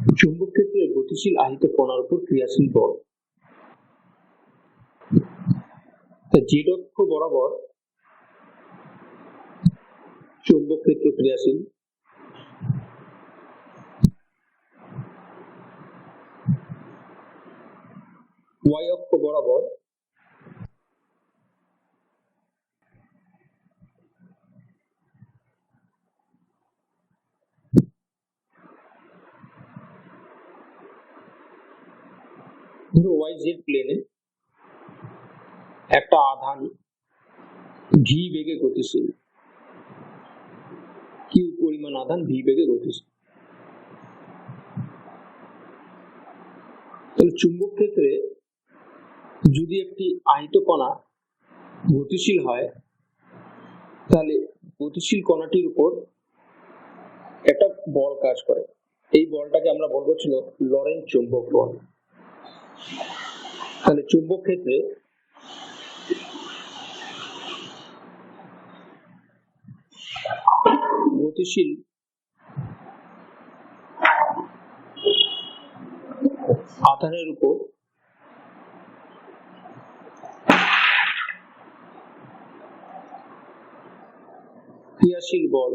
চুম্বক ক্ষেত্রে গতিশীল আহিত কণার উপর ক্রিয়াশীল বল। জেড অক্ষ বরাবর চুম্বক ক্ষেত্র ক্রিয়াশীল, ওয়াই অক্ষ বরাবর ওয়াই জেড প্লেনে একটা আধান ভি বেগে গতিশীল, কিউ পরিমাণ আধান ভি বেগে গতিশীল। চুম্বক ক্ষেত্রে যদি একটি আহিত কণা গতিশীল হয়, তাহলে গতিশীল কণাটির উপর একটা বল কাজ করে। এই বলটাকে আমরা বলবো ছিল লরেন্ট চুম্বক বল। তাহলে চুম্বক ক্ষেত্রে গতিশীল আধানের উপর ক্রিয়াশীল বল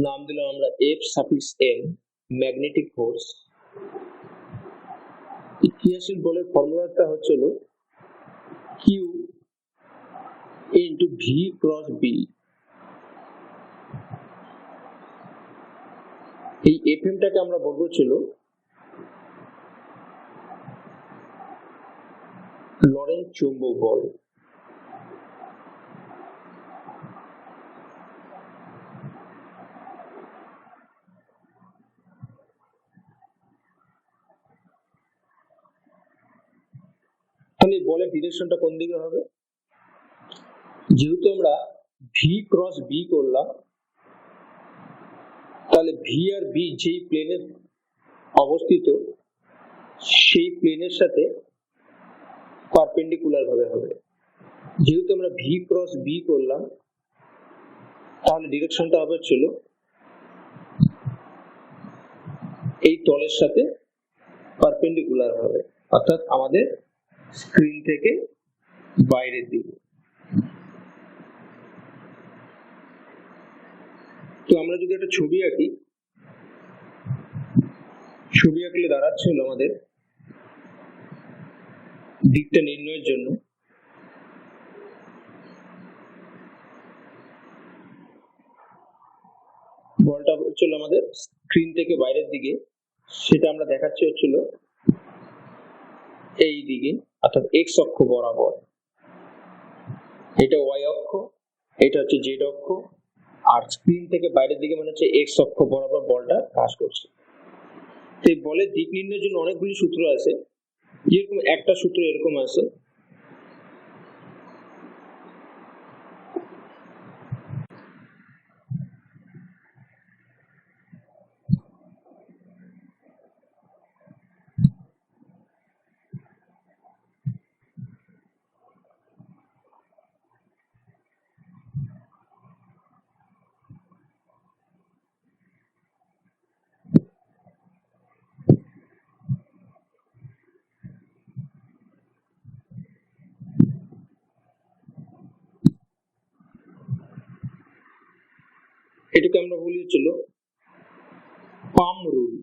নাম দিলাম আমরা F(m), ম্যাগনেটিক ফোর্স। ক্রিয়াশীল বলের ফর্মুলাটা হচ্ছিল Q into V cross B। এই Fmটাকে আমরা বলবো ছিল লরেন্ট চুম্বক বল। তাহলে বলের ডিরেকশনটা কোন দিকে হবে? যেহেতু আমরা ভি ক্রস বি করলাম, তাহলে ভি আর বি যেই প্লেনে অবস্থিত সেই প্লেনের সাথে পারপেন্ডিকুলার ভাবে হবে। যেহেতু আমরা ভি ক্রস বি করলাম, তাহলে ডিরেকশনটা হবে ছিল এই তলের সাথে পারপেন্ডিকুলার হবে, অর্থাৎ আমাদের স্ক্রিন থেকে বাইরের দিকে। তো আমরা যদি একটা ছবি আঁকি, ছবি আঁকলে দাঁড়াচ্ছিল আমাদের দিকটা নির্ণয়ের জন্য বলটা হচ্ছিল আমাদের স্ক্রিন থেকে বাইরের দিকে, সেটা আমরা দেখাচ্ছি হচ্ছিল এই দিকে, অর্থাৎ এক্স অক্ষ বরাবর। এটা ওয়াই অক্ষ, এটা হচ্ছে জেড অক্ষ, আর স্ক্রিন থেকে বাইরের দিকে মানে হচ্ছে এক্স অক্ষ বরাবর বলটা কাজ করছে। এই বলের দিক নির্ণয়ের জন্য অনেকগুলি সূত্র আছে, যেরকম একটা সূত্র এরকম আছে, এটাকে আমরা বলি হচ্ছিল পাম রুল,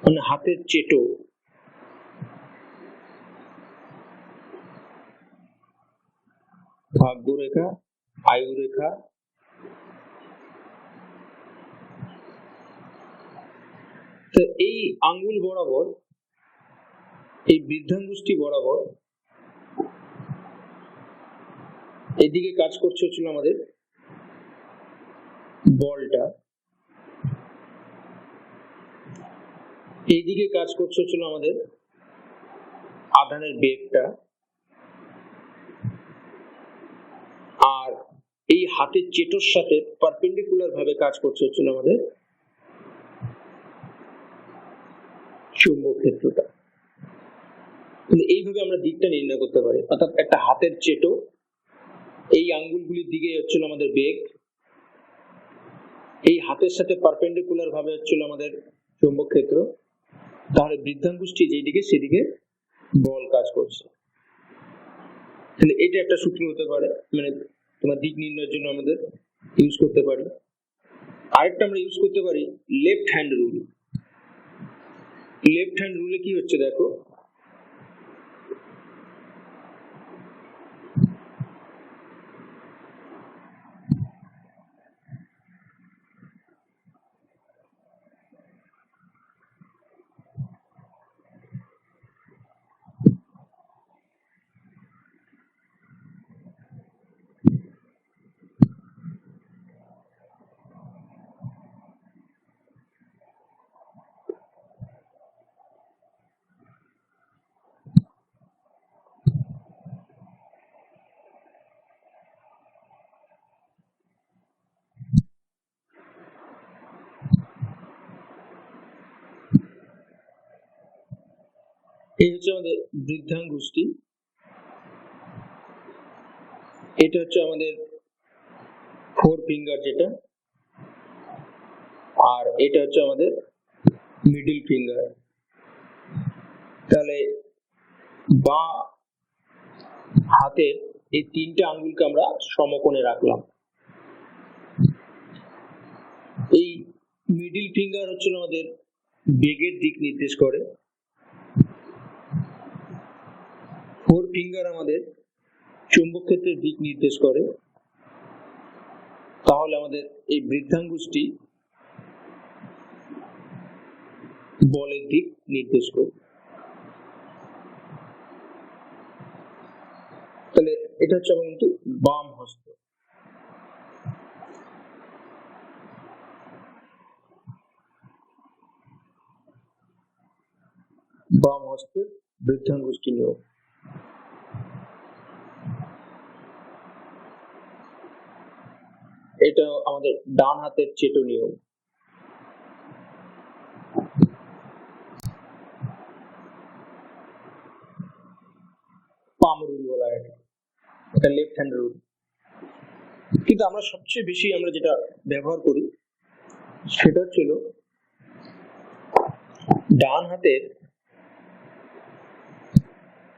মানে হাতের চেটো। ভাগ্যরেখা, আয়ুরেখা, তো এই আঙ্গুল বরাবর, এই বৃদ্ধাঙ্গুষ্ঠী বরাবর এদিকে কাজ করছে হচ্ছিল আমাদের বলটা, এইদিকে কাজ করছে হচ্ছিল আমাদের আধানের বেগটা, আর এই হাতের চেটোর সাথে পারপেন্ডিকুলার ভাবে কাজ করছে হচ্ছিল আমাদের চুম্বক ক্ষেত্রটা। তো কিন্তু এইভাবে আমরা দিকটা নির্ণয় করতে পারি। অর্থাৎ একটা হাতের চেটো, এই আঙ্গুলগুলির দিকে হচ্ছিল আমাদের বেগ, এই হাতের সাথে পারপেন্ডিকুলার ভাবে হচ্ছিল আমাদের চৌম্বক ক্ষেত্র, তাহলে বৃদ্ধাঙ্গুষ্টি যেদিকে সেদিকে বল কাজ করছে। তাহলে এটা একটা সূত্র হতে পারে, মানে তোমার দিক নির্ণয়ের জন্য আমাদের ইউজ করতে পারি। আরেকটা আমরা ইউজ করতে পারি left hand rule. Left hand রুলে কি হচ্ছে দেখো, এই হচ্ছে আমাদের বৃদ্ধাঙ্গুষ্টি, এটা হচ্ছে আমাদের ফোর ফিঙ্গার যেটা, আর এটা হচ্ছে আমাদের মিডল ফিঙ্গার। তাহলে বা হাতের এই তিনটে আঙ্গুলকে আমরা সমকোণে রাখলাম। এই মিডল ফিঙ্গার হচ্ছে আমাদের বেগের দিক নির্দেশ করে, ফোর ফিঙ্গার আমাদের চৌম্বক ক্ষেত্রের দিক নির্দেশ করে। তাহলে আমাদের এই বৃদ্ধাঙ্গুষ্টি বলের দিক নির্দেশ করে। তাহলে এটা হচ্ছে আমার কিন্তু বাম হস্ত। বাম হস্তের বৃদ্ধাঙ্গুষ্টি নিয়ম। এটা আমাদের ডান হাতের চেটো নিয়ম। পাম রুল বলা হয়, এটা লেফট হ্যান্ড রুল। কিন্তু আমরা সবচেয়ে বেশি আমরা যেটা ব্যবহার করি সেটা হচ্ছিল ডান হাতের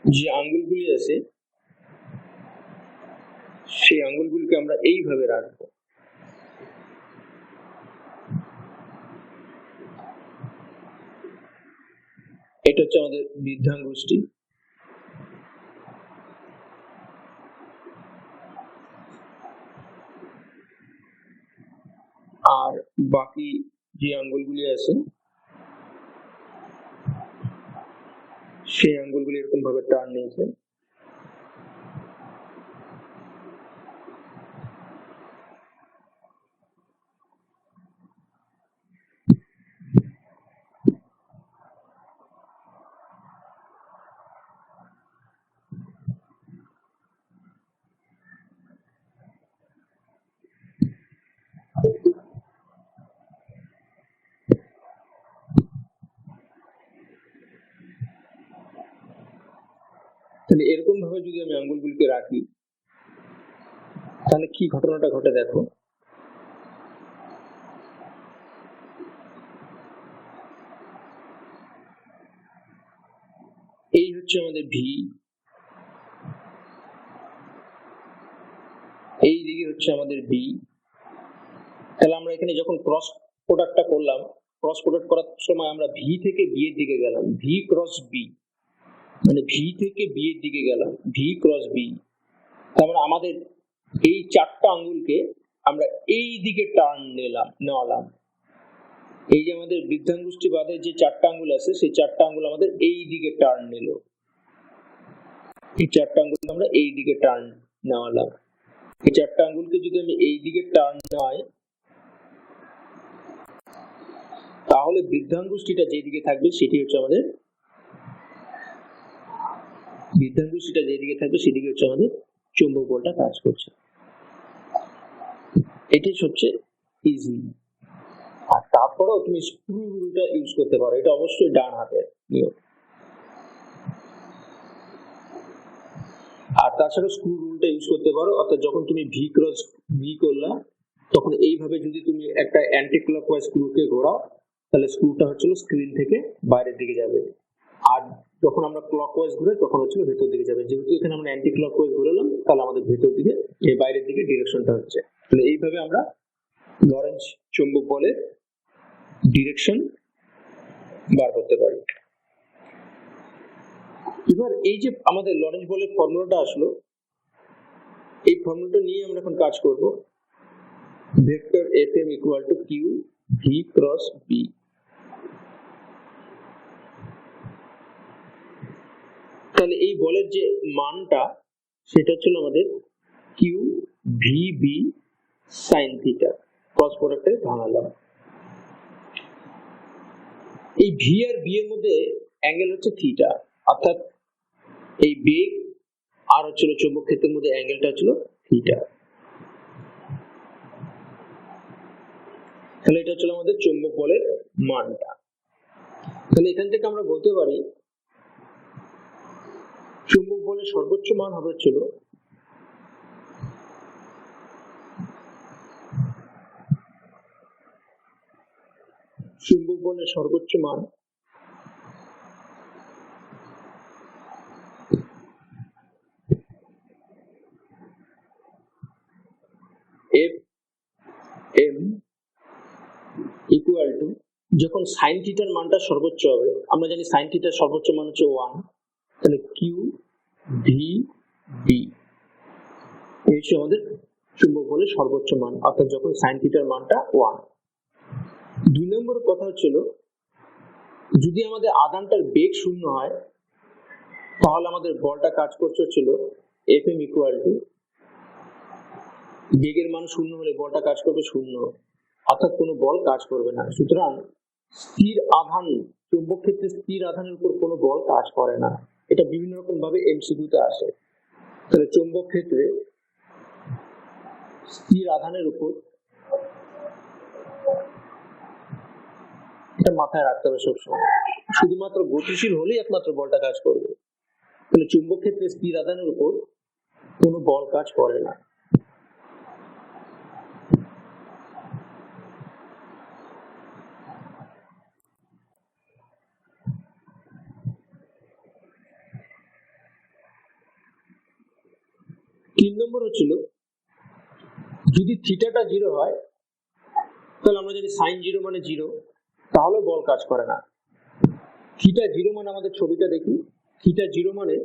যে আঙ্গুলগুলি আছে সেই আঙ্গুলগুলিকে আমরা এইভাবে রাখবো। এটা হচ্ছে আমাদের বৃদ্ধাঙ্গুষ্টি। আর বাকি যে আঙ্গুলগুলি আছে সেই আঙ্গুলগুলি এরকম ভাবে টার্ন নিয়েছে। তাহলে এরকম ভাবে যদি আমি আঙ্গুলগুলিকে রাখি তাহলে কি ঘটনাটা ঘটে দেখো, এই হচ্ছে আমাদের ভি, এই দিকে হচ্ছে আমাদের বি। তাহলে আমরা এখানে যখন ক্রস প্রোডাক্টটা করলাম, ক্রস প্রোডাক্ট করার সময় আমরা ভি থেকে বি এর দিকে গেলাম, ভি ক্রস বি, মানে ভি থেকে বি এর দিকে গেলাম, ভি ক্রস বি। তার মানে আমাদের এই চারটা আঙ্গুলকে আমরা এই দিকে টার্ন নেওয়ালাম। এই যে আমাদের বৃদ্ধাঙ্গুষ্টি বাদে যে চারটা আঙ্গুল আছে সেই চারটা আঙ্গুল আমাদের এই দিকে টার্ন নিল, এই চারটা আঙ্গুল আমরা এই দিকে টার্ন নেওয়ালাম। এই চারটা আঙ্গুলকে যদি আমি এই দিকে টার্ন নেওয়াই তাহলে বৃদ্ধাঙ্গুষ্টিটা যেদিকে থাকবে সেটি হচ্ছে আমাদের বৃদ্ধাঙ্গুষ্টিটা যেদিকে থাকবে সেদিকে হচ্ছে আমাদের চৌম্বক বলটা কাজ করছে। এটাই হচ্ছে ইজি। আর তারপরেও তুমি স্ক্রু রুলটা ইউজ করতে পারো, এটা অবশ্যই ডান হাতের নিয়ম। আর তাছাড়া স্ক্রু রুলটা ইউজ করতে পারো, অর্থাৎ যখন তুমি ভি ক্রস ভি করলা তখন এইভাবে যদি তুমি একটা অ্যান্টি ক্লকওয়াইজ স্ক্রুকে ঘোরাও তাহলে স্ক্রুটা হচ্ছিল স্ক্রিন থেকে বাইরের দিকে যাবে, আর যখন আমরা ক্লকওয়াইজ ঘুরে তখন হচ্ছিল ভেতর দিকে যাবে। যেহেতু এখানে আমরা অ্যান্টি ক্লকওয়াইজ ঘুরালাম তাহলে আমাদের ভেতর দিকে বাইরের দিকে ডিরেকশনটা হচ্ছে। তাহলে এইভাবে আমরা লরেন্জ চুম্বক বলের ডিরেকশন বার করতে পারি। এবার এই যে আমাদের লরেন্জ বলের ফর্মুলাটা আসলো, এই ফর্মুলাটা নিয়ে আমরা এখন কাজ করব। Vector Fm equal to Q V cross B. তাহলে এই বলের যে মানটা সেটা ছিল আমাদের Q V B sine theta, cross প্রোডাক্টে ভাঙালাম। এই ভি আর বি এর মধ্যে অ্যাঙ্গেল হচ্ছে থিটা, অর্থাৎ এই বেগ আর হচ্ছিল চৌম্বক ক্ষেত্রের মধ্যে অ্যাঙ্গেলটা হচ্ছিল থিটা। তাহলে এটা হচ্ছিল আমাদের চৌম্বক বলের মানটা। তাহলে এখান থেকে আমরা বলতে পারি চৌম্বক বলের সর্বোচ্চ মান হবে হচ্ছিল চৌম্বক বলের সর্বোচ্চ মান এফ এম ইকুয়াল টু, যখন সাইন থিটার মানটা সর্বোচ্চ হবে, আমরা জানি সাইন থিটার সর্বোচ্চ মান হচ্ছে 1, তাহলে কিউ ভি বি এই হচ্ছে আমাদের চুম্বক বলের সর্বোচ্চ মান, অর্থাৎ যখন সাইন থিটার মানটা 1। 2 নম্বর কথা হচ্ছিল যদি আমাদের আধানটার বেগ শূন্য হয় তাহলে আমাদের বলটা কাজ করছে হচ্ছিল এফ এম ইকুয়াল টু, বেগের মান শূন্য হলে বলটা কাজ করবে শূন্য, অর্থাৎ কোনো বল কাজ করবে না। সুতরাং স্থির আধান, চৌম্বক ক্ষেত্রে স্থির আধানের উপর কোনো বল কাজ করে না। এটা বিভিন্ন রকম ভাবে এমসিকিউতে আসে। তাহলে চৌম্বক ক্ষেত্রে স্থির আধানের উপর, এটা মাথায় রাখতে হবে সবসময়, শুধুমাত্র গতিশীল হলেই একমাত্র বলটা কাজ করবে। তাহলে চৌম্বক ক্ষেত্রে স্থির আধানের উপর কোনো বল কাজ করে না। তিন নম্বর হচ্ছিল যদি থিটাটা 0 হয় তাহলে আমরা যদি সাইন 0 মানে 0 তাহলে বল কাজ করে না। থিটা 0 মানে আমাদের ছবিটা দেখি, থিটা 0 মানে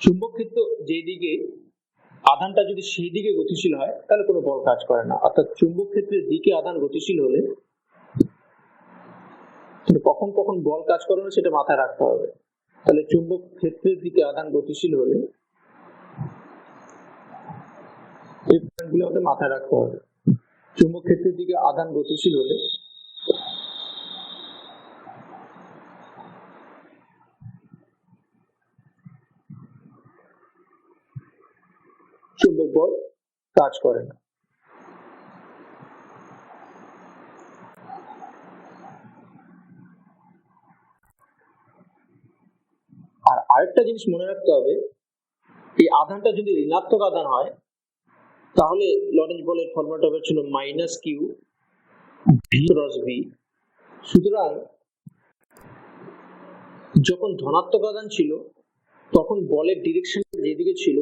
চুম্বক ক্ষেত্র যেদিকে আধানটা যদি সেই দিকে গতিশীল হয় তাহলে কোনো বল কাজ করে না, অর্থাৎ চুম্বক ক্ষেত্রের দিকে আধান গতিশীল হলে কখন কখন বল কাজ করে না সেটা মাথায় রাখতে হবে। তাহলে চুম্বক ক্ষেত্রের দিকে আধান গতিশীল হলে এই পয়েন্টগুলো আমাদের মাথায় রাখতে হবে। চুম্বক ক্ষেত্রের দিকে আধান গতিশীল হলে চুম্বক বল কাজ করে না। আর আরেকটা জিনিস মনে রাখতে হবে, এই আধানটা যদি ঋণাত্মক আধান হয় তাহলে লরেন্জ বলের ফর্মুলাটা হচ্ছিল minus Q V cross V. সুতরাং যখন ধনাত্মক আধান ছিল তখন বলের ডিরেকশন যেদিকে ছিল,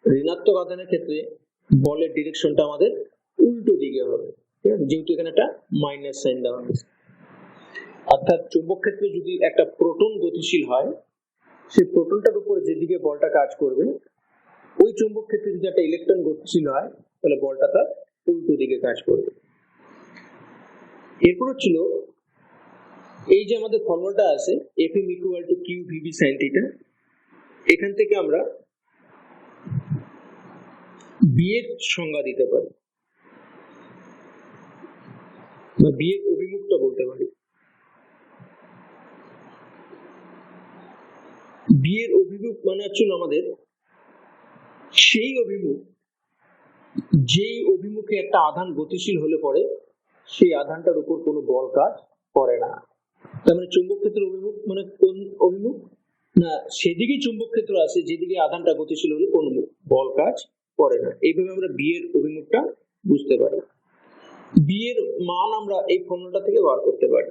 ঋণাত্মক আধানের ক্ষেত্রে বলের ডিরেকশনটা আমাদের উল্টো দিকে হবে, যেহেতু এখানে একটা মাইনাস সাইন দেওয়া হয়েছে। অর্থাৎ চুম্বক ক্ষেত্রে যদি একটা প্রোটন গতিশীল হয়, সেই প্রোটনটার উপর যেদিকে বলটা কাজ করবে, ওই চুম্বক ক্ষেত্রে যদি একটা ইলেকট্রন গতিশীল হয় তাহলে বলটা তার উল্টো দিকে কাজ করবে। এরপর ছিল এই যে আমাদের ফর্মুলাটা আছে Fm equal to Q V B sine theta, এখান থেকে আমরা বি এর সংজ্ঞা দিতে পারি বা বি এর অভিমুখটা বলতে পারি। বি এর অভিমুখ মানে হচ্ছিল আমাদের সেই অভিমুখ যেই অভিমুখে একটা আধান গতিশীল হলে পরে সেই আধানটার উপর কোনো বল কাজ করে না। তার মানে চুম্বক ক্ষেত্রের অভিমুখ মানে কোন অভিমুখ? না, সেদিকে চুম্বক ক্ষেত্র আছে যেদিকে আধানটা গতিশীল হলে কোন বল কাজ করে না। এইভাবে আমরা বি এর অভিমুখটা বুঝতে পারি। বি এর মান আমরা এই ফর্মুলাটা থেকে বার করতে পারি।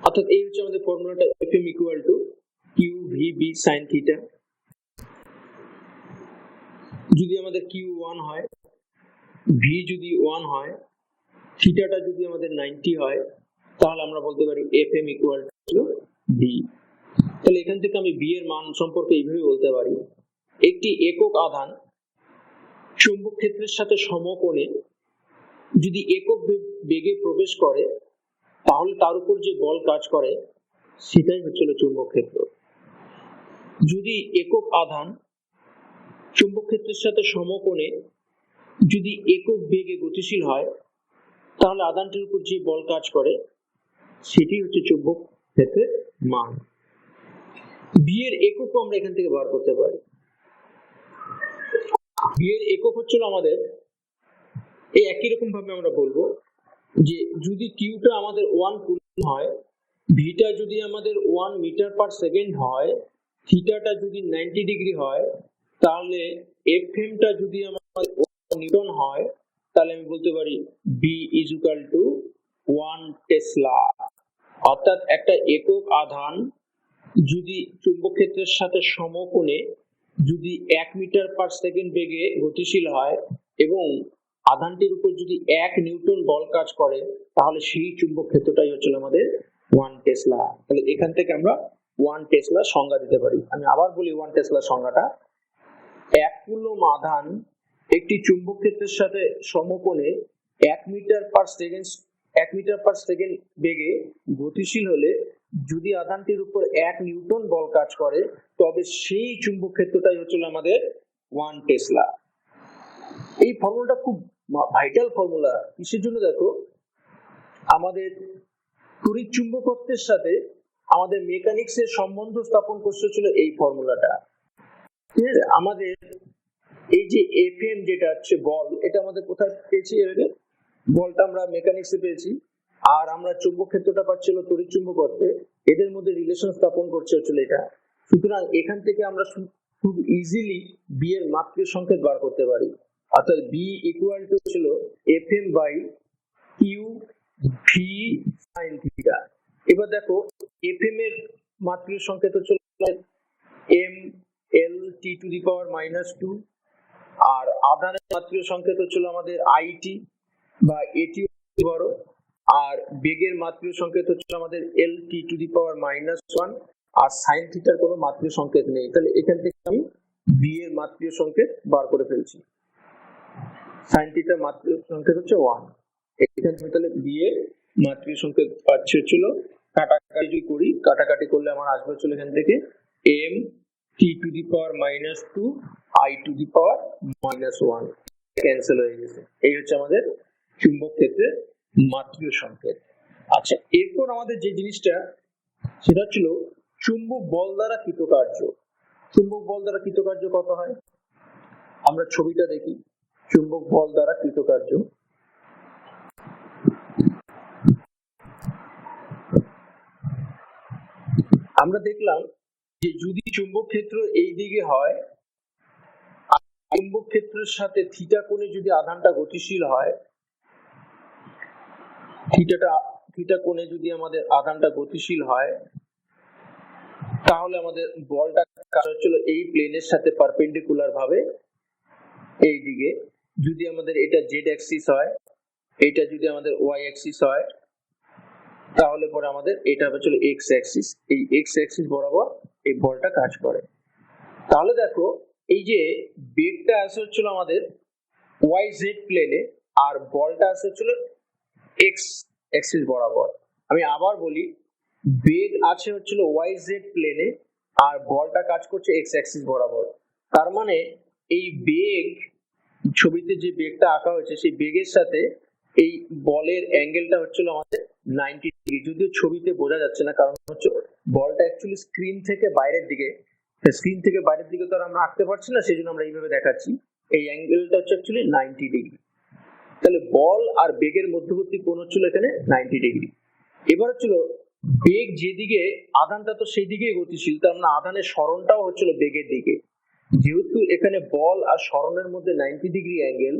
অর্থাৎ এই হচ্ছে আমাদের ফর্মুলাটা, Fm equal to Q V B sine theta. যদি আমাদের কিউ 1 হয়, ভি যদি 1 হয়, থিটাটা যদি আমাদের 90 হয়, তাহলে আমরা বলতে পারি Fm ইকুয়াল টু বি। তাহলে এখান থেকে আমি বি এর মান সম্পর্কে এইভাবে বলতে পারি, একটি একক আধান চুম্বক ক্ষেত্রের সাথে সমকোণে যদি একক বেগে প্রবেশ করে তাহলে তার উপর যে বল কাজ করে সেটাই হচ্ছিল চুম্বক ক্ষেত্র। যদি একক আধান চুম্বক ক্ষেত্রের সাথে সমকোণে যদি একক বেগে গতিশীল হয় তাহলে আধানটির উপর যে বল কাজ করে সেটি হচ্ছে চুম্বক ক্ষেত্রের মান। বি এর এককও আমরা এখান থেকে বার করতে পারি। বি এর একক হচ্ছিল আমাদের এই একই রকম ভাবে আমরা বলবো যে যদি কিউটা আমাদের 1 কুলম্ব হয়, ভিটা যদি আমাদের 1 মিটার পার সেকেন্ড হয়, থিটাটা যদি 90 ডিগ্রি হয়, তাহলে এফএমটা যদি আমাদের 1 নিউটন হয়, তাহলে আমি বলতে পারি B is equal to 1 tesla. অর্থাৎ একটা একক আধান যদি চুম্বক ক্ষেত্রের সাথে সমকোণে যদি 1 মিটার পার সেকেন্ড বেগে গতিশীল হয় এবং আধানটির উপর যদি 1 নিউটন বল কাজ করে তাহলে সেই চুম্বক ক্ষেত্রটাই হচ্ছে আমাদের 1 টেসলা। তাহলে এখান থেকে আমরা 1 টেসলা সংজ্ঞা দিতে পারি। আমি আবার বলি 1 টেসলা সংজ্ঞাটা, 1 কুলম্ব আধান একটি চুম্বক ক্ষেত্রের সাথে সমকোণে 1 মিটার পার সেকেন্ড বেগে গতিশীল হলে যদি আধানটির উপর 1 নিউটন বল কাজ করে তবে সেই চুম্বক ক্ষেত্রটাই হচ্ছে আমাদের 1 টেসলা। এই ফর্মুলাটা খুব ভাইটাল ফর্মুলা। কিসের জন্য? দেখো, আমাদের তড়িৎ চুম্বকত্বের সাথে আমাদের মেকানিক্সের সম্বন্ধ স্থাপন করতে ছিল এই ফর্মুলাটা। আমাদের এই যে এফএম যেটা হচ্ছে বল, এটা আমাদের কোথায় পেয়েছি? বলটা আমরা মেকানিক্সে পেয়েছি, আর আমরা চুম্বক ক্ষেত্রটা পাচ্ছিল তড়িৎ চুম্বকত্বে। এদের মধ্যে রিলেশন স্থাপন করছে হচ্ছিল এটা। সুতরাং এখান থেকে আমরা খুব ইজিলি বি এর মাত্রিক সংকেত বার করতে পারি। অর্থাৎ বি ইকুয়াল টু ছিল FM by Q V sine theta. এবার দেখো, এফএম এর মাত্রিক সংকেত হচ্ছে M L T to the power -2, আর আধানের মাত্রিক সংকেত হচ্ছিল আমাদের আইটি বা এটি বড়, আর বেগের মাত্রিক সংকেত হচ্ছে আমাদের এল টি to the power -1, R sign থিটার কোনো মাত্রিক সংকেত নেই। তাহলে এখান থেকে আমি বি এর মাত্রিক সংকেত বার করে ফেলছি। সাইন থিটার মাত্রিক সংকেত হচ্ছে 1। এখান থেকে তাহলে বি এর মাত্রিক সংকেত পাচ্ছি হচ্ছিল, কাটাকাটি যদি করি, কাটাকাটি করলে আমার আসবে হচ্ছিল এখান থেকে M T to the power -2 I to the power -1 cancel হয়ে গেছে। এই হচ্ছে আমাদের চুম্বক ক্ষেত্রের মাত্রিক সংকেত। আচ্ছা, এরপর আমাদের যে জিনিসটা সেটা ছিল চুম্বক বল দ্বারা কৃতকার্য। চুম্বক বল দ্বারা কৃতকার্য কত হয় আমরা ছবিটা দেখি। চুম্বক বল দ্বারা কৃতকার্য, আমরা দেখলাম যে যদি চুম্বক ক্ষেত্র এই দিকে হয়, চুম্বক ক্ষেত্রের সাথে থিটা কোণে যদি আধানটা গতিশীল হয়, থিটা কোণে যদি আমাদের আধানটা গতিশীল হয়, তাহলে আমাদের বলটা কাজ হচ্ছিল এই প্লেনের সাথে পারপেন্ডিকুলার ভাবে এই দিকে। যদি আমাদের এটা জেড অ্যাক্সিস হয়, এটা যদি আমাদের ওয়াই অ্যাক্সিস হয়, তাহলে পরে আমাদের এটা হচ্ছিল এক্স অ্যাক্সিস। এই এক্স অ্যাক্সিস বরাবর এই বলটা কাজ করে। তাহলে দেখো, এই যে বেগটা আসে হচ্ছিল আমাদের ওয়াই জেড প্লেনে, আর বলটা আসে হচ্ছিল এক্স অ্যাক্সিস বরাবর। আমি আবার বলি, বেগ আছে হচ্ছিল ওয়াই জেড প্লেনে আর বলটা কাজ করছে এক্স অ্যাক্সিস বরাবর। তার মানে এই বেগ, ছবিতে যে বেগটা আঁকা হয়েছে সেই বেগের সাথে এই বলের অ্যাঙ্গেলটা হচ্ছিল আমাদের 90 ডিগ্রি। যদিও ছবিতে বোঝা যাচ্ছে না, কারণ হচ্ছে বলটা অ্যাকচুয়ালি স্ক্রিন থেকে বাইরের দিকে তো আমরা আঁকতে পারছি না, সেই জন্য আমরা এইভাবে দেখাচ্ছি। এই অ্যাঙ্গেলটা হচ্ছে অ্যাকচুয়ালি 90 ডিগ্রি। তাহলে বল আর বেগের মধ্যবর্তী কোণ হচ্ছিল এখানে 90 ডিগ্রি। এবার হচ্ছিল বেগ যেদিকে, আধানটা তো সেই দিকেই গতিশীল, তার মানে আধানের সরণটাও হচ্ছিল বেগের দিকে। যেহেতু এখানে বল আর সরণের মধ্যে 90 ডিগ্রি অ্যাঙ্গেল,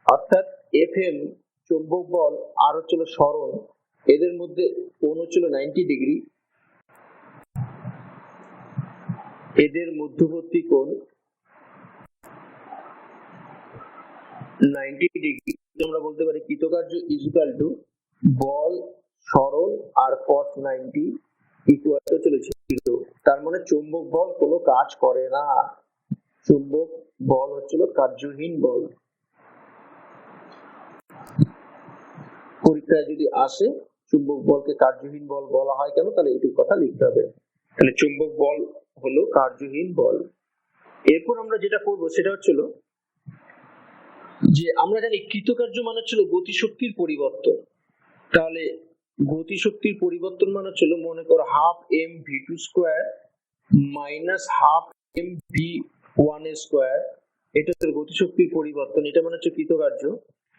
অর্থাৎ এফএম চৌম্বক বল আর হচ্ছিল সরণ, এদের মধ্যে কোণ হচ্ছিল 90 ডিগ্রি, এদের মধ্যবর্তী কোণ 90 ডিগ্রি। আমরা বলতে পারি কৃতকার্য ইকুয়াল টু বল সরণ আর cos 90 ইকুয়াল টু হচ্ছিল 0। তার মানে চৌম্বক বল কোনো কাজ করে না, চুম্বক বল হচ্ছিল কার্যহীন বল। পরীক্ষায় যদি আসে চুম্বক বলকে কার্যহীন বল বলা হয় কেন, তাহলে এইটুকু কথা লিখতে হবে। তাহলে চুম্বক বল হলো কার্যহীন বল। এরপর আমরা যেটা করব সেটা হচ্ছিল যে আমরা জানি কৃতকার্য মানে হচ্ছিল গতিশক্তির পরিবর্তন। তাহলে গতিশক্তির পরিবর্তন মানে হচ্ছিল, মনে করো half M V two square minus half M V one square, এটা হচ্ছে গতিশক্তির পরিবর্তন, এটা মানে হচ্ছে কৃতকার্য।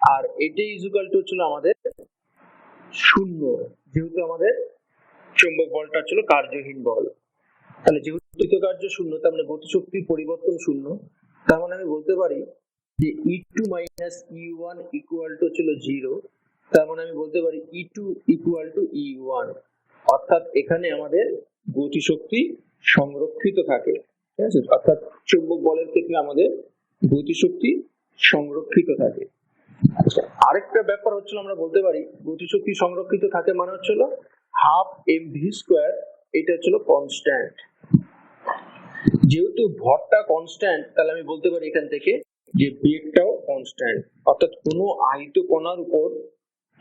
আর এটাই ইকুয়াল টু হচ্ছিল আমাদের শূন্য, যেহেতু আমাদের চৌম্বক বলটা ছিল কার্যহীন বল। তাহলে যেহেতু কৃতকার্য শূন্য, তার মানে গতিশক্তির পরিবর্তন শূন্য, তার মানে আমি বলতে পারি যে E2 minus E1 equal to ছিল 0। তার মানে আমি বলতে পারি E2 ইকুয়াল টু E1, অর্থাৎ এখানে আমাদের গতিশক্তি সংরক্ষিত থাকে, ঠিক আছে? অর্থাৎ চৌম্বক বলের ক্ষেত্রে আমাদের গতিশক্তি সংরক্ষিত থাকে। আচ্ছা, আরেকটা ব্যাপার হচ্ছিল আমরা বলতে পারি গতিশক্তি সংরক্ষিত থাকে মানে হচ্ছিল হাফ এম ভি স্কোয়ার, এটা হচ্ছিল কনস্ট্যান্ট। যেহেতু ভরটা কনস্ট্যান্ট, তাহলে আমি বলতে পারি এখান থেকে যে বেগটাও কনস্ট্যান্ট, অর্থাৎ কোনো আহিত কণার উপর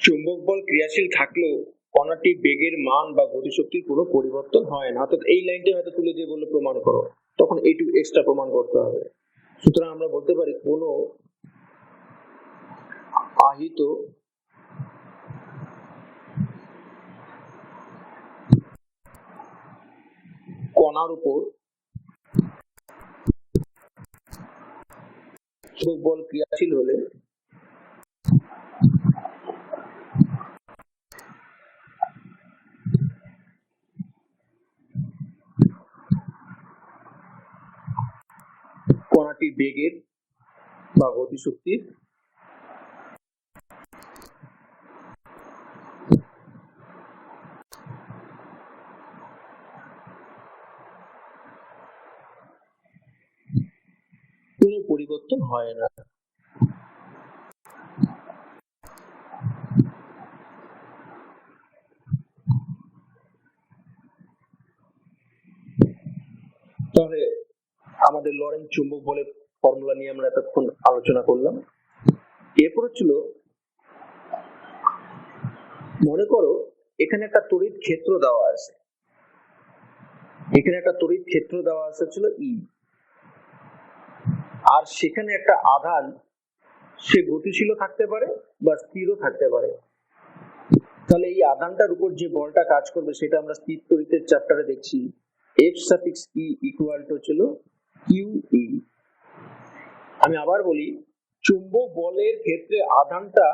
চুম্বক বল ক্রিয়াশীল থাকলেও কণাটি বেগের মান বা গতিশক্তির কোনো পরিবর্তন হয় না। অর্থাৎ এই লাইনটা হয়তো তুলে দিয়ে বললে প্রমাণ করো, তখন এইটুকু এক্সট্রা প্রমাণ করতে হবে। সুতরাং আমরা বলতে পারি কোনো আহিত কণার উপর চুম্বক বল ক্রিয়াশীল হলে কণাটি বেগের বা গতিশক্তির কোনো পরিবর্তন হয় না। তাহলে আমাদের লরেন্জ চুম্বক বলের ফর্মুলা নিয়ে আমরা এতক্ষণ আলোচনা করলাম। এরপর ছিল, মনে করো এখানে একটা তড়িৎ ক্ষেত্র দেওয়া আছে, এখানে একটা তড়িৎ ক্ষেত্র দেওয়া আছে ছিল ই, আর সেখানে একটা আধান, সে গতিশীল থাকতে পারে বা স্থিরও থাকতে পারে। তাহলে এই আধানটার উপর যে বলটা কাজ করবে সেটা আমরা স্থির তড়িতের চ্যাপ্টারে দেখছি, F suffix E equal to ছিল কিউ ই। আমি আবার বলি, চুম্বক বলের ক্ষেত্রে আধানটা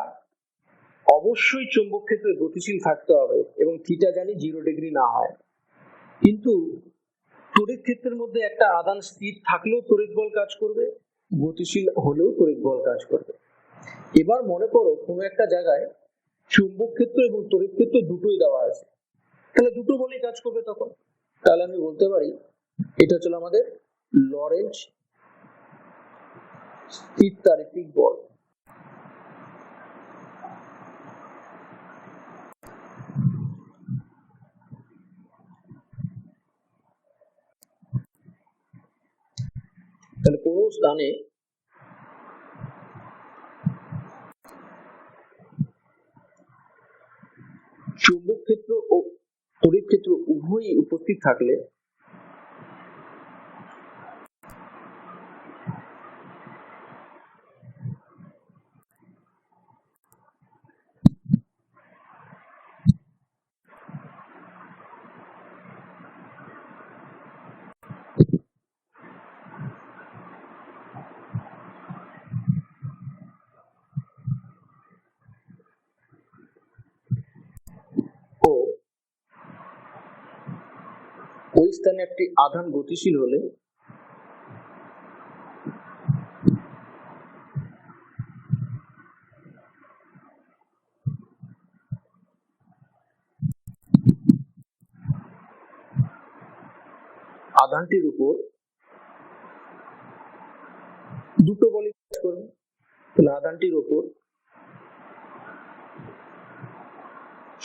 অবশ্যই চুম্বক ক্ষেত্রে গতিশীল থাকতে হবে এবং থিটা জানি 0 ডিগ্রি না হয়। কিন্তু তড়িৎ ক্ষেত্রের মধ্যে একটা আধান স্থির থাকলেও তড়িৎ বল কাজ করবে, গতিশীল হলেও তড়িৎ বল কাজ করবে। এবার মনে করো কোনো একটা জায়গায় চুম্বক ক্ষেত্র এবং তড়িৎ ক্ষেত্র দুটোই দেওয়া আছে, তাহলে দুটো বলই কাজ করবে তখন। তাহলে আমি বলতে পারি এটা হচ্ছে আমাদের লরেন্জ স্থিরতারিপিক বল। তাহলে কোন স্থানে চুম্বক ক্ষেত্র ও তড়িৎ ক্ষেত্র উভয়ই উপস্থিত থাকলে ও ওই স্থানে একটি আধান গতিশীল হলে আধানটির উপর দুটো বলই কাজ করবে। তাহলে আধানটির উপর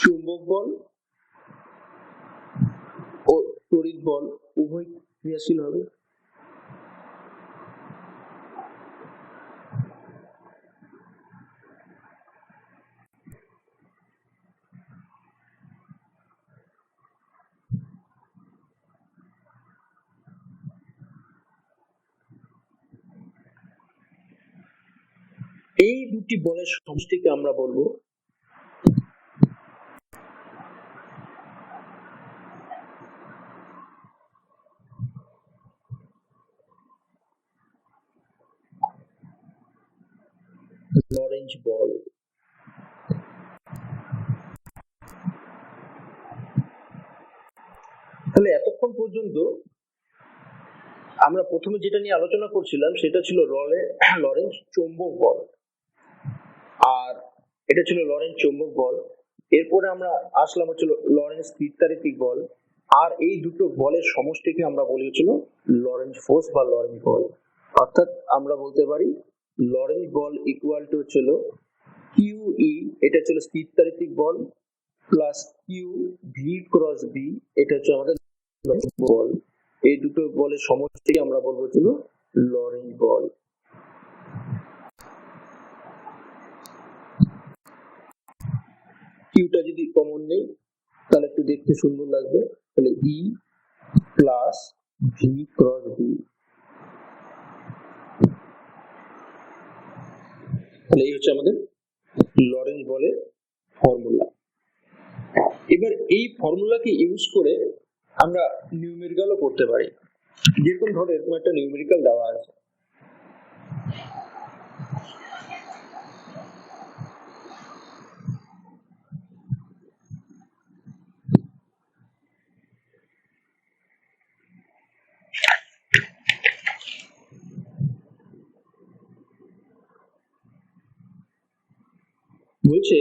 চুম্বক বল ও তড়িৎ বল উভয় ক্রিয়াশীল হবে। এই দুটি বলের সমষ্টিকে আমরা বলবো লরেঞ্জ বল। তাহলে এতক্ষণ পর্যন্ত আমরা প্রথমে যেটা নিয়ে আলোচনা করছিলাম সেটা ছিল লরেঞ্জ চৌম্বক বল, আর এটা ছিল লরেঞ্জ চৌম্বক বল। এরপরে আমরা আসলাম হচ্ছিল লরেঞ্জ স্থিরতারিতিক বল, আর এই দুটো বলের সমষ্টিকে আমরা বলি হচ্ছিল লরেঞ্জ ফোর্স বা লরেঞ্জ বল। অর্থাৎ আমরা বলতে পারি লরেঞ্জ বল ইকুয়াল টু হচ্ছিল কিউই, এটা ছিল স্থিরতারিতিক বল, plus q V cross B, এটা হচ্ছে আমাদের বল। এই দুটো বলের সমষ্টিকে আমরা বলবো ছিল লরেঞ্জ বল। কিউটা যদি কমন নেই তাহলে একটু দেখতে সুন্দর লাগবে, তাহলে ই প্লাস ভি ক্রস বি, তাহলে এই হচ্ছে আমাদের লরেঞ্জ বলের ফর্মুলা। এবার এই ফর্মুলাকে ইউজ করে আমরা নিউমেরিক্যালও করতে পারি। যেরকম ধরো এরকম একটা নিউমেরিক্যাল দেওয়া আছে, বলছে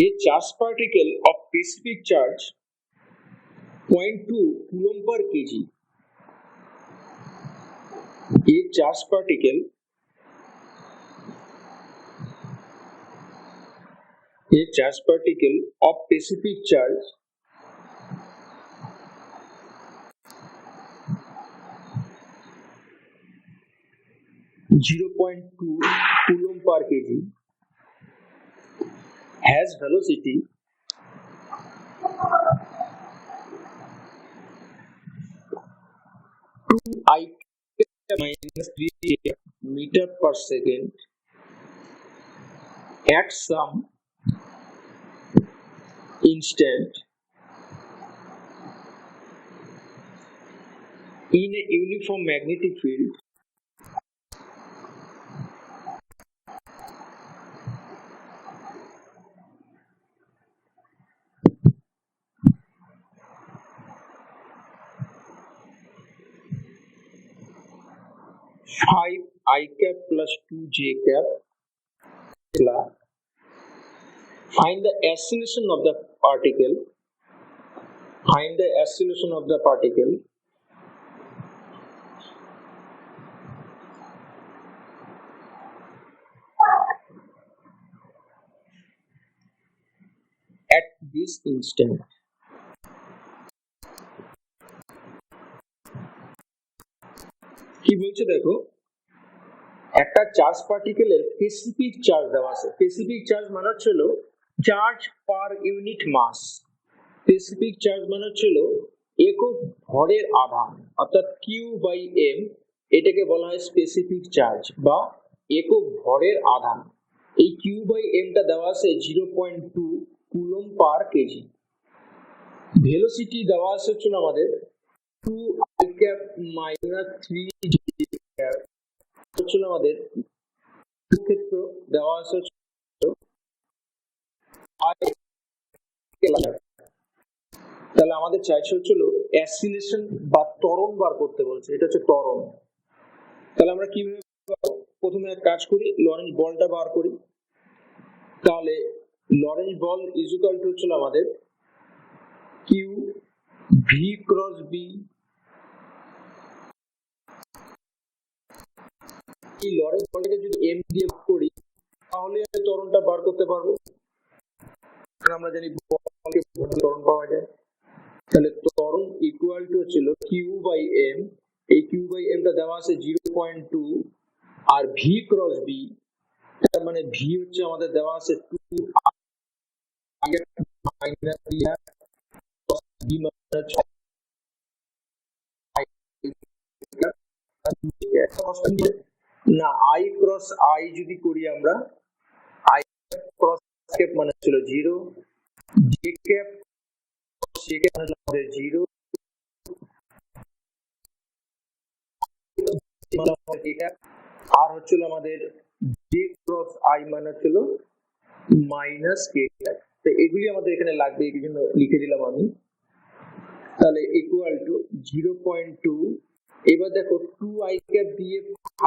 a charge particle of specific charge 0.2 coulomb per kg, a charge particle of specific charge 0.2 coulomb per kg has velocity I minus 3 meter per second at some instant in a uniform magnetic field five I cap plus 2 j cap. Find the acceleration of the particle. At this instant. কি বলছে দেখো, একটা charge পার্টিকেলের specific charge দেওয়া আছে। Specific charge মানে হচ্ছিল charge per unit মাস। Specific charge মানে হচ্ছিল একক ভরের আধান, অর্থাৎ কিউ বাই এম, এটাকে বলা হয় স্পেসিফিক চার্জ বা একক ভরের আধান। এই কিউ বাই এমটা দেওয়া আছে 0.2 কুলম পার কেজি। ভেলোসিটি দেওয়া আছে হচ্ছিল আমাদের 2 i cap minus 3 j cap, হচ্ছিল আমাদের ক্ষেত্র দেওয়া আছে তাহলে আমাদের চাইছে হচ্ছিল অ্যাসিলেশন বা ত্বরণ বার করতে বলছে, এটা হচ্ছে ত্বরণ। তাহলে আমরা কিভাবে প্রথমে এক কাজ করি, লরেন্জ বলটা বার করি। তাহলে লরেন্জ বল ইজ ইকুয়াল টু হচ্ছিল আমাদের কিউ ভি ক্রস বি। এই লরেন্জ বলটাকে যদি এম দিয়ে করি তাহলে ত্বরণটা বার করতে পারবো। আমরা জানি বলকে ত্বরণ পাওয়া যায়। তাহলে ত্বরণ ইকুয়াল টু হচ্ছিল কিউ বাই এম। এই কিউ বাই এমটা দেওয়া আছে 0.2 আর ভি ক্রস বি, তার মানে ভি হচ্ছে আমাদের দেওয়া আছে 2 মাইনাস বি মাইনাস না আই ক্রস আই যদি করি আমরা, আই ক্রস ক্যাপ মানে ছিল 0, জে ক্যাপ জে ক্যাপ মানে আমাদের 0, আর হচ্ছিল আমাদের জে ক্রস আই মানে হচ্ছিল মাইনাস কে ক্যাপ। তো এগুলি আমাদের এখানে লাগবে, এই জন্য লিখে দিলাম আমি। তাহলে ইকুয়াল টু 0.2। এবার দেখো 2 আই ক্যাপ দিয়ে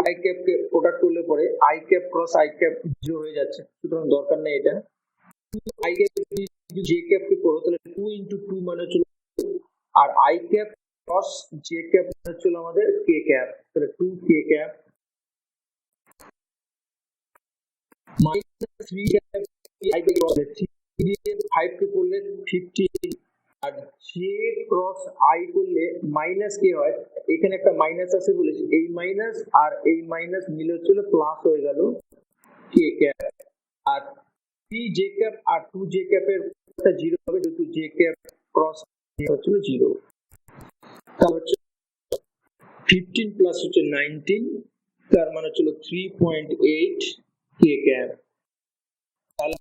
আই ক্যাপ কে প্রোডাক্ট করলে পরে i cap cross i cap 0 হয়ে যাচ্ছে, সুতরাং দরকার নেই এটা। আই ক্যাপ যদি জে ক্যাপ কে করো তাহলে 2 into 2 মানে হচ্ছে, আর i cap cross j cap মানে হচ্ছে আমাদের কে ক্যাপ, তাহলে 2 k cap minus 3 cap i cap cross 3 দিয়ে 5 কে করলে 15, আর জে ক্রস আই করলে মাইনাস কে হয়, এখানে একটা মাইনাস আছে বলেছি, এই মাইনাস আর এই মাইনাস মিলে হচ্ছিল প্লাস হয়ে গেল কে ক্যাপ। আর 3 জে ক্যাপ আর 2 জে ক্যাপের 0 হবে, যেহেতু জে ক্যাপ ক্রস হচ্ছিল 0। তাহলে হচ্ছে 15 প্লাস হচ্ছে 19, তার মানে হচ্ছিল 3.8 কে ক্যাপ। তাহলে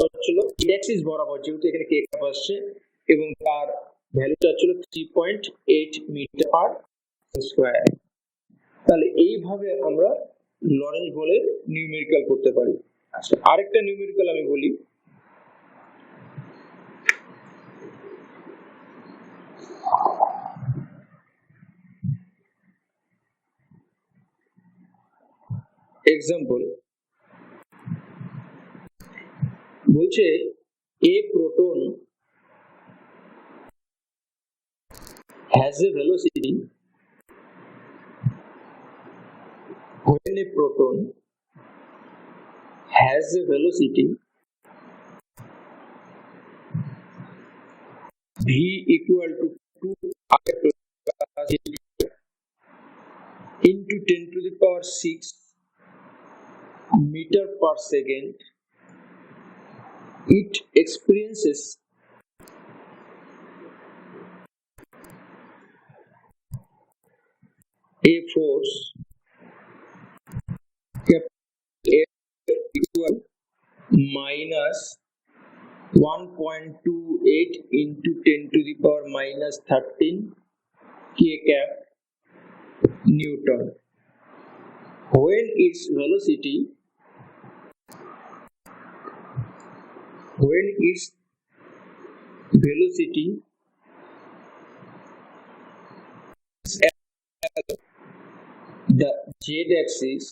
হচ্ছিল অ্যাক্সিস বরাবর, যেহেতু এখানে কে ক্যাপ আসছে, এবং তার ভ্যালুটা হচ্ছিল 3.8 মিটার পার স্কয়ার। তাহলে এইভাবে আমরা লরেন্জ বলের নিউমেরিক্যাল করতে পারি। আচ্ছা, আরেকটা নিউমেরিক্যাল আমি বলি। এক্সাম্পল বলছে a proton has a velocity when a proton has a velocity v equal to 2 into 10 to the power 6 meter per second, it experiences a force equal minus 1.28 into 10 to the power minus 13 k cap Newton when its velocity the z-axis,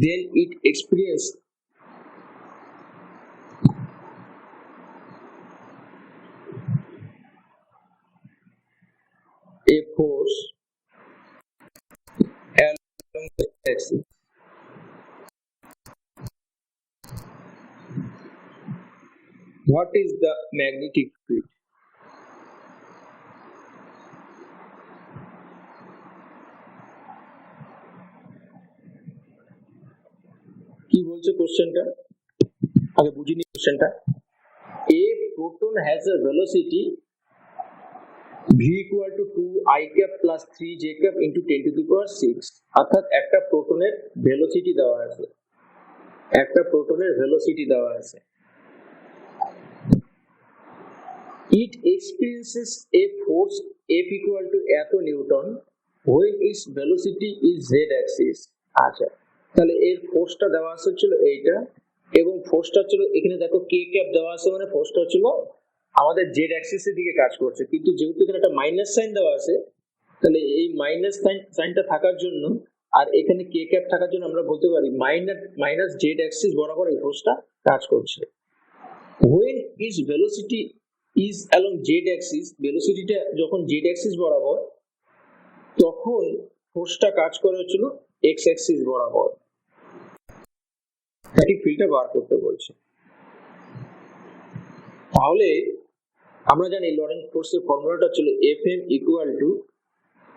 then it experiences a force along the axis. What is the magnetic field? কি বলছে কোশ্চেনটা, আগে বুঝিনি কোশ্চেনটা। A proton has a velocity v equal to 2 I cap plus 3 j cap into 10 to the power 6, অর্থাৎ একটা প্রোটনের velocity দেওয়া আছে, it experiences a force F equal to এত Newton when its velocity is z axis। আচ্ছা, তাহলে এর ফোর্সটা দেওয়া আছে ছিল এইটা, এবং ফোর্সটা ছিল এখানে দেখো কে ক্যাপ দেওয়া আছে, মানে ফোর্সটা ছিল আমাদের জেড অ্যাক্সিসের দিকে কাজ করছে, কিন্তু যেহেতু এখানে একটা মাইনাস সাইন দেওয়া আছে, তাহলে এই মাইনাস সাইনটা থাকার জন্য আর এখানে কে ক্যাপ থাকার জন্য আমরা বলতে পারি মাইনাস জেড অ্যাক্সিস বরাবর এই ফোর্সটা কাজ করছে। when its velocity is along z axis, ভেলোসিটিটা যখন z axis বরাবর, তখন ফোর্সটা কাজ করে হচ্ছিল x axis বরাবর। স্ট্যাটিক ফিল্ডটা বার করতে বলছে। তাহলে আমরা জানি লরেন্ট ফোর্সের ফর্মুলাটা ছিল Fm equal to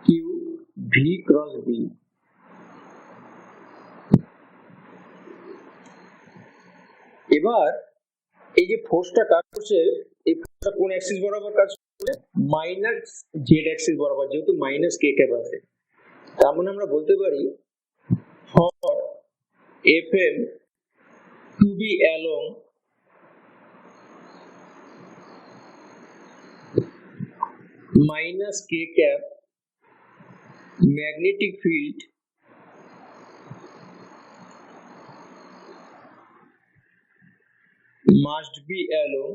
Q V cross B. এবার এই যে ফোর্সটা কাজ করছে, এই ফোর্সটা কোন অ্যাক্সিস বরাবর কাজ করছে? মাইনাস জেড অ্যাক্সিস বরাবর, যেহেতু মাইনাস কে ক্যাপ আছে। তার মানে আমরা বলতে পারি for Fm to B along minus k cap, magnetic field must be along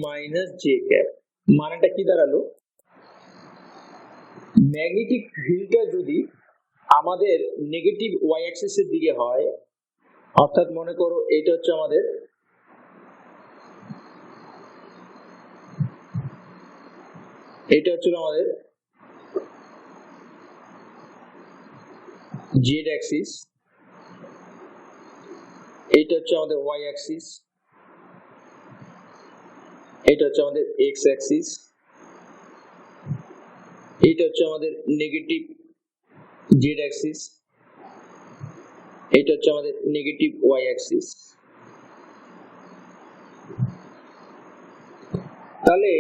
minus j cap। মানেটা কি দাঁড়ালো? ম্যাগনেটিক ফিল্ডটা যদি আমাদের নেগেটিভ ওয়াই অ্যাক্সিসের দিকে হয়, অর্থাৎ মনে করো এটা হচ্ছে আমাদের এটা হচ্ছিল আমাদের জেড অ্যাক্সিস, এটা হচ্ছে আমাদের ওয়াই অ্যাক্সিস, এটা হচ্ছে আমাদের এক্স অ্যাক্সিস, এটা হচ্ছে আমাদের নেগেটিভ জেড অ্যাক্সিস, এটা হচ্ছে আমাদের নেগেটিভ ওয়াই অ্যাক্সিস। তাহলে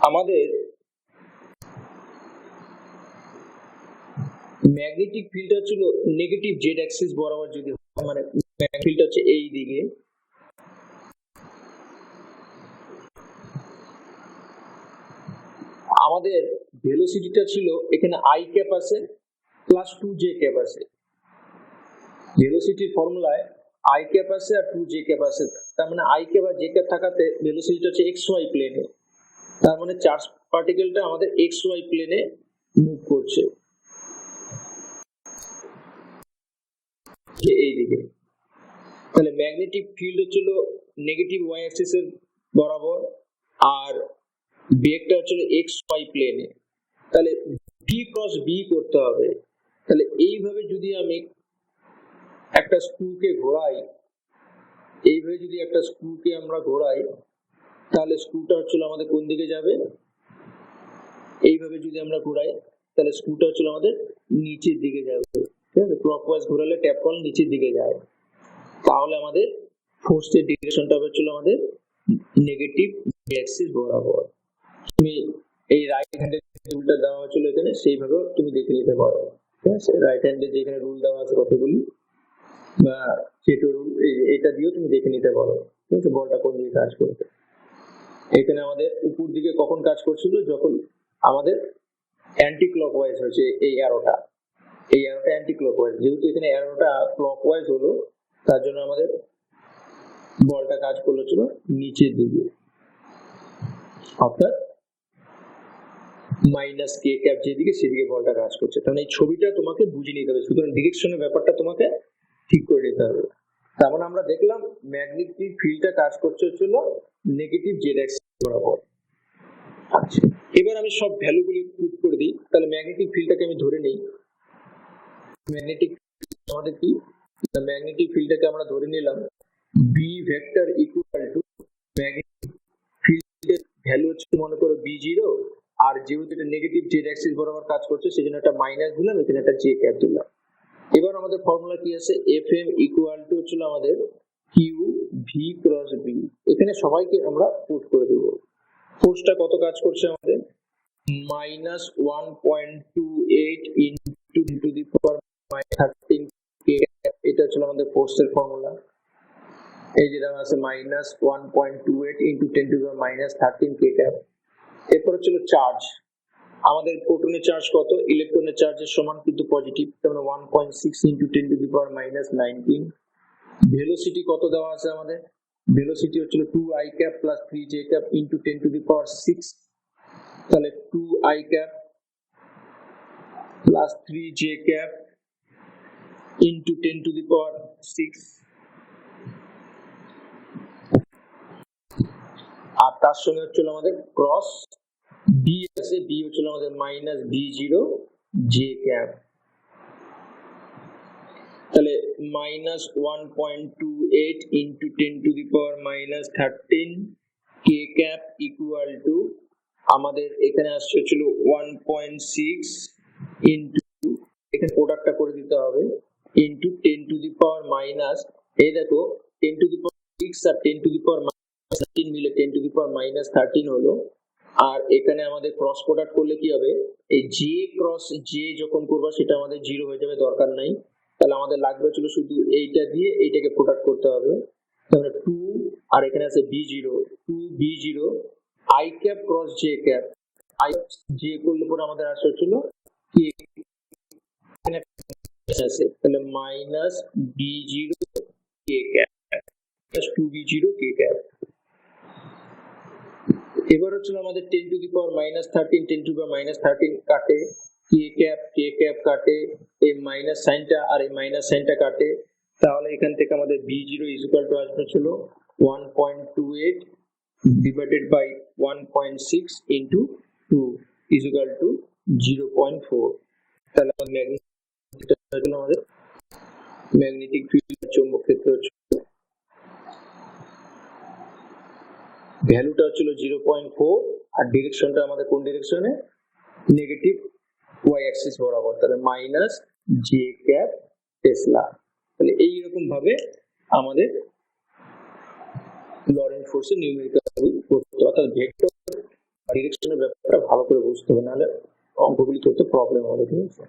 আমাদের ম্যাগনেটিক ফিল্ডটা ছিল নেগেটিভ জেড অ্যাক্সিস বরাবর যদি মানে ম্যাগনেটিক ফিল্ডটা হচ্ছে এই দিকে, আমাদের ভেলোসিটিটা ছিল এখানে আই ক্যাপ আছে প্লাস 2j ক্যাপ আছে। ভেলোসিটির ফর্মুলায় আই ক্যাপ আছে আর 2j ক্যাপ আছে, তার মানে আই ক্যাপ আর জে ক্যাপ থাকাতে ভেলোসিটিটা হচ্ছে এক্স ওয়াই প্লেনে। তার মানে চার্জ পার্টিকেলটা আমাদের এক্স ওয়াই প্লেনে মুভ করছে এই দিকে। তাহলে ম্যাগনেটিক ফিল্ড হচ্ছিল নেগেটিভ ওয়াই অ্যাক্সিস এর বরাবর আর বেগটা হচ্ছিল এক্স ওয়াই প্লেনে। তাহলে ভি ক্রস বি করতে হবে। তাহলে এইভাবে যদি আমি একটা স্ক্রুকে ঘোরাই, এইভাবে যদি একটা স্ক্রুকে আমরা ঘোরাই, তাহলে স্ক্রুটা হচ্ছিল আমাদের কোন দিকে যাবে? এইভাবে যদি আমরা ঘোরাই তাহলে স্ক্রুটা হচ্ছিল আমাদের নিচের দিকে যাবে। ঠিক আছে, ক্লকওয়াইজ ঘোরালে ট্যাপ কল নিচের দিকে যায়। তাহলে আমাদের ফোর্সের ডিরেকশনটা হচ্ছিল আমাদের নেগেটিভ অ্যাক্সিস বরাবর। তুমি এই রাইট হ্যান্ডের রুলটা দেওয়া হয়েছিল এখানে, সেইভাবেও তুমি দেখে নিতে পারো। ঠিক আছে, রাইট হ্যান্ডে যেখানে রুল দেওয়া আছে কতগুলি বা চেটো রুল, এটা দিয়েও তুমি দেখে নিতে পারো। ঠিক আছে, বলটা কোন দিকে কাজ করবে। এখানে আমাদের উপর দিকে কখন কাজ করছিল? যখন আমাদের অ্যান্টি ক্লকওয়াইজ হচ্ছে এই অ্যারোটা অ্যান্টি ক্লকওয়াইজ। যেহেতু এখানে অ্যারোটা ক্লকওয়াইজ হলো, তার জন্য আমাদের বলটা কাজ করলো ছিল নিচের দিকে, অর্থাৎ মাইনাস কে ক্যাপ যেদিকে সেদিকে বলটা কাজ করছে। তাহলে এই ছবিটা তোমাকে বুঝে নিতে হবে, সুতরাং ডিরেকশনের ব্যাপারটা তোমাকে ঠিক করে নিতে হবে। তার মানে আমরা দেখলাম ম্যাগনেটিক ফিল্ডটা কাজ করছে হচ্ছিল নেগেটিভ জেড অ্যাক্সিস বরাবর। আচ্ছা, এবার আমি সব ভ্যালুগুলি পুট করে দিই। তাহলে ম্যাগনেটিক ফিল্ডটাকে আমি ধরে নেই। ম্যাগনেটিক আমাদের কি? ম্যাগনেটিক ফিল্ডটাকে আমরা ধরে নিলাম B vector equal to magnetic ফিল্ডের ভ্যালু হচ্ছে মনে করো B0, আর যেহেতু এটা নেগেটিভ জেড অ্যাক্সিস বরাবর কাজ করছে সেজন্য একটা মাইনাস দিলাম, এখানে একটা জে ক্যাপ দিলাম। এবার আমাদের ফর্মুলা কি আছে? Fm ইকুয়াল টু হচ্ছিল আমাদের কিউ ভি ক্রস বি। এখানে সবাইকে আমরা পুট করে দেব। ফোর্সটা কত কাজ করছে আমাদের? মাইনাস 1.28 ইন্টু দি পাওয়ার -13 কে। এটা হচ্ছে আমাদের ফোর্সের ফর্মুলা। এই যেটা আছে minus 1.28 into 10 two the power -13 K cap. এরপর হচ্ছিল চার্জ, আমাদের প্রোটনের চার্জ কত, ইলেকট্রনের চার্জের সমান কিন্তু পজিটিভ, তার মানে 1.6 ইন্টু 10⁻⁻19। ভেলোসিটি কত দেওয়া আছে আমাদের, ভেলোসিটি হচ্ছিল 2i cap plus 3j cap into 10⁶, তাহলে 2i cap plus 3j cap into 10⁶। আর তার সঙ্গে হচ্ছিল আমাদের ক্রস বি আছে, বি হচ্ছিল আমাদের মাইনাস b0 j ক্যাপ, তাহলে minus 1.28 into 10⁻⁻13 K cap equal to আমাদের এখানে আসছে হচ্ছিল 1.6 ইন্টু, এখানে প্রোডাক্টটা করে দিতে হবে, ইন্টু 10⁻⁻, এই দেখো 10⁶ আর 10⁻⁻13 মিলে 10⁻⁻13 হলো। আর এখানে আমাদের ক্রস প্রোডাক্ট করলে কি হবে, এই জে ক্রস জে যখন করবো সেটা আমাদের 0 হয়ে যাবে, দরকার নাই। তাহলে আমাদের লাগবে হচ্ছিল শুধু এইটা দিয়ে এইটাকে প্রোডাক্ট করতে হবে, তাহলে 2 আর এখানে আছে b0, 2b0 i cap cross j cap, i j করলে পরে আমাদের আসে হচ্ছিল কি, আছে তাহলে minus b0 k cap plus 2b0 k cap. এবার হচ্ছিল আমাদের 10⁻⁻13, 10⁻⁻13 কাটে, কে ক্যাপ কাটে, এই মাইনাস সাইনটা আর এই মাইনাস সাইনটা কাটে, তাহলে এখান থেকে আমাদের b0 ইকুয়াল টু আসবে ছিল 1.28 divided by 1.6 into 2 equal to 0.4। তাহলে আমাদের ম্যাগনেটিক ফিল্ড চৌম্বক ক্ষেত্র হচ্ছে ভ্যালুটা হচ্ছিল 0.4, আর ডিরেকশনটা আমাদের কোন ডিরেকশনে, নেগেটিভ ওয়াই অ্যাক্সিস বরাবর, তাহলে মাইনাস জে ক্যাপ টেসলা। তাহলে এইরকম ভাবে আমাদের লরেন্ট ফোর্সের নিউমেরিক্যাল করতে হবে, অর্থাৎ ভেক্টর ডিরেকশনের ব্যাপারটা ভালো করে বুঝতে হবে, নাহলে অঙ্কগুলি করতে প্রবলেম হবে, ঠিক আছে।